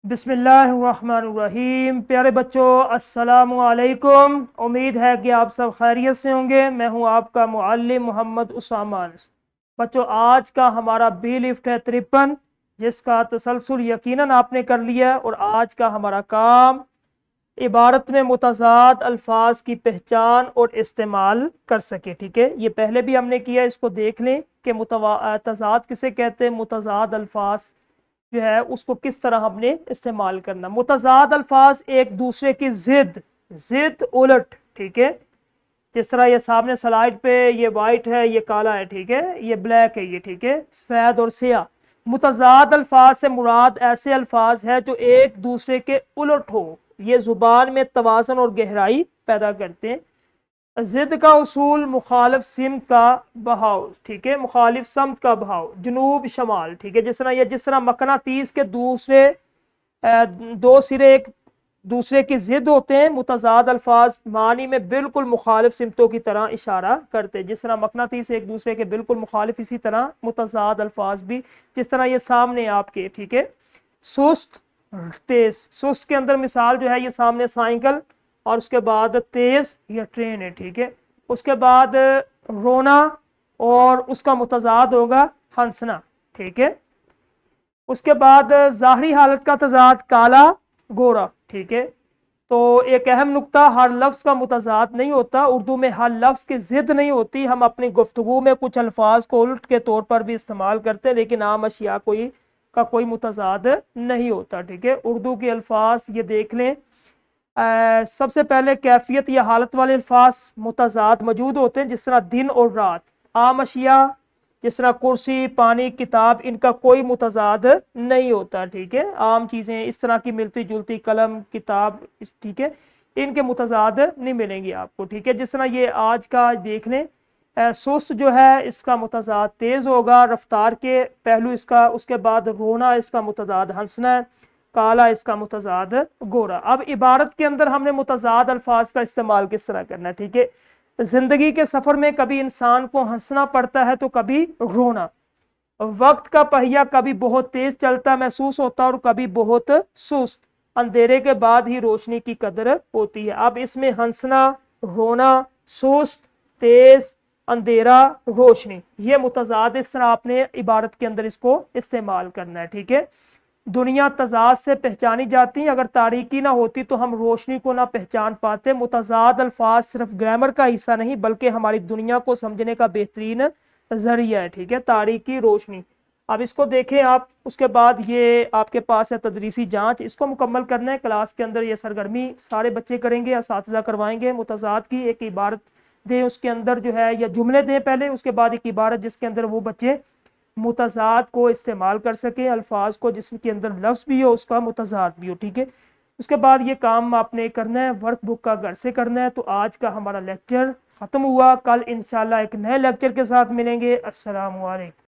बिस्मिल्लाहिर्रहमानिर्रहीम। प्यारे बच्चों, अस्सलाम वालेकुम। उम्मीद है कि आप सब खैरियत से होंगे। मैं हूं आपका मुअल्लिम मोहम्मद उसामा अनस। बच्चों, आज का हमारा बी लिफ्ट है 53, जिसका तसलसल यकीनन आपने कर लिया। और आज का हमारा काम इबारत में मुतज़ाद अल्फाज की पहचान और इस्तेमाल कर सके। ठीक है, ये पहले भी हमने किया, इसको देख लें कि तज़ाद किसे कहते हैं। मुतज़ाद अल्फाज जो है उसको किस तरह हमने इस्तेमाल करना। मुतज़ाद अल्फाज एक दूसरे की जिद जिद उलट। ठीक है, जिस तरह ये सामने स्लाइड पे ये वाइट है, ये काला है, ठीक है, ये ब्लैक है, ये ठीक है, सफ़ेद और सियाह। मुतज़ाद अल्फाज से मुराद ऐसे अल्फाज है जो एक दूसरे के उलट हो। ये जुबान में तवाज़न और गहराई पैदा करते हैं। जिद का उसूल मुखालिफ सिमत का बहाव। ठीक है, मुखालिफ समत का बहाव, जनूब शमाल। ठीक है, जिस तरह मकनातीस के दूसरे दो सिरे एक दूसरे की जिद होते हैं। मुतज़ाद अल्फाज मानी में बिल्कुल मुखालिफ सिमतों की तरह इशारा करते हैं। जिस तरह मकनातीस एक दूसरे के बिल्कुल मुखालिफ, इसी तरह मुतज़ाद अल्फाज भी। जिस तरह ये सामने आपके, ठीक है, सुस्त तेज। सुस्त के अंदर मिसाल जो है ये सामने साइकिल, और उसके बाद तेज या ट्रेन है। ठीक है, उसके बाद रोना और उसका मुतज़ाद होगा हंसना। ठीक है, उसके बाद ज़ाहरी हालत का तज़ाद काला गोरा। ठीक है, तो एक अहम नुक्ता, हर लफ्ज़ का मुतज़ाद नहीं होता। उर्दू में हर लफ्ज़ की ज़िद नहीं होती। हम अपनी गुफ्तगू में कुछ अल्फाज को उल्ट के तौर पर भी इस्तेमाल करते हैं, लेकिन आम अशिया कोई मुतज़ाद नहीं होता। ठीक है, उर्दू के अल्फाज ये देख लें। सबसे पहले कैफियत या हालत वाले अल्फाज मुतज़ाद मौजूद होते हैं, जिस तरह दिन और रात। आम अशिया जिस तरह कुर्सी, पानी, किताब, इनका कोई मुतज़ाद नहीं होता। ठीक है, आम चीज़ें इस तरह की मिलती जुलती, कलम, किताब, ठीक है, इनके मुतज़ाद नहीं मिलेंगे आपको। ठीक है, जिस तरह ये आज का देख लें, सुस्त जो है इसका मुतज़ाद तेज़ होगा, रफ्तार के पहलू इसका। उसके बाद रोना, इसका मुतज़ाद हंसना है। काला, इसका मुतज़ाद गोरा। अब इबारत के अंदर हमने मुतज़ाद अल्फाज का इस्तेमाल किस तरह करना है। ठीक है, जिंदगी के सफर में कभी इंसान को हंसना पड़ता है तो कभी रोना। वक्त का पहिया कभी बहुत तेज चलता महसूस होता और कभी बहुत सुस्त। अंधेरे के बाद ही रोशनी की कदर होती है। अब इसमें हंसना, रोना, सुस्त, तेज, अंधेरा, रोशनी, ये मुतज़ाद इस तरह आपने इबारत के अंदर इसको इस्तेमाल करना है। ठीक है, दुनिया तजाद से पहचानी जाती है। अगर तारीकी ना होती तो हम रोशनी को ना पहचान पाते। मुतज़ाद अल्फाज सिर्फ ग्रामर का हिस्सा नहीं, बल्कि हमारी दुनिया को समझने का बेहतरीन जरिया है। ठीक है, तारीकी, रोशनी। अब इसको देखें आप। उसके बाद ये आपके पास है तदरीसी जांच, इसको मुकम्मल करना है। क्लास के अंदर ये सरगर्मी सारे बच्चे करेंगे, असातिज़ा करवाएंगे। मुतज़ाद की एक इबारत दें, उसके अंदर जो है या जुमले दें पहले, उसके बाद एक इबारत जिसके अंदर वो बच्चे मुतज़ाद को इस्तेमाल कर सके, अल्फाज को जिसके अंदर लफ्ज़ भी हो उसका मुतज़ाद भी हो। ठीक है, उसके बाद ये काम आपने करना है, वर्क बुक का घर से करना है। तो आज का हमारा लेक्चर ख़त्म हुआ। कल इंशाल्लाह एक नए लेक्चर के साथ मिलेंगे। अस्सलामु अलैकुम।